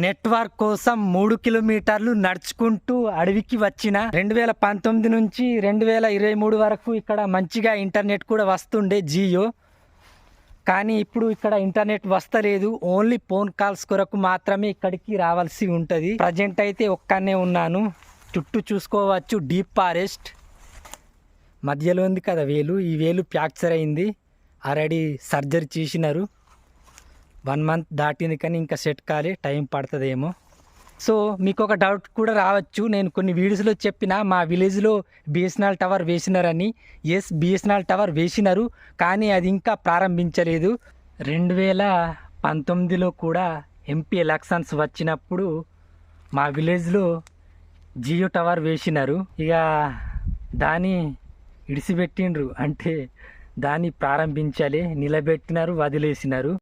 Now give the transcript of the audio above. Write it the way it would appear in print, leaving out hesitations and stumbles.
Network కోసం 3 కిలోమీటర్లు నడుచుకుంటూ అడవికి వచ్చిన 2019 నుంచి 2023 వరకు ఇక్కడ మంచిగా ఇంటర్నెట్ కూడా వస్తుండే జియో. కానీ ఇప్పుడు ఇక్కడ ఇంటర్నెట్ వస్తలేదు. ఓన్లీ ఫోన్ కాల్స్ కొరకు మాత్రమే ఇక్కడికి రావాల్సి ఉంటుంది. ప్రజెంట్ అయితే ఒక్కనే ఉన్నాను. చుట్టూ చూసుకోవచ్చు డీప్ ఫారెస్ట్. మధ్యలో ఉంది కదా వేలు, ఈ వేలు ఫ్రాక్చర్ అయింది. ఆల్రెడీ సర్జరీ చేసినారు. 1 మంత్ దాటింది కానీ ఇంకా సెట్ కాలే, టైం పడుతుందేమో. సో మీకు ఒక డౌట్ కూడా రావచ్చు, నేను కొన్ని వీడియోస్లో చెప్పిన మా విలేజ్లో బిఎస్ఎన్ఎల్ టవర్ వేసినారని. ఎస్, బిఎస్ఎన్ఎల్ టవర్ వేసినారు కానీ అది ఇంకా ప్రారంభించలేదు. 2019లో కూడా ఎంపీ ఎలక్షన్స్ వచ్చినప్పుడు మా విలేజ్లో జియో టవర్ వేసినారు. ఇక దాన్ని ఇడిసిపెట్టిండ్రు, అంటే దాన్ని ప్రారంభించాలి, నిలబెట్టినారు, వదిలేసినారు.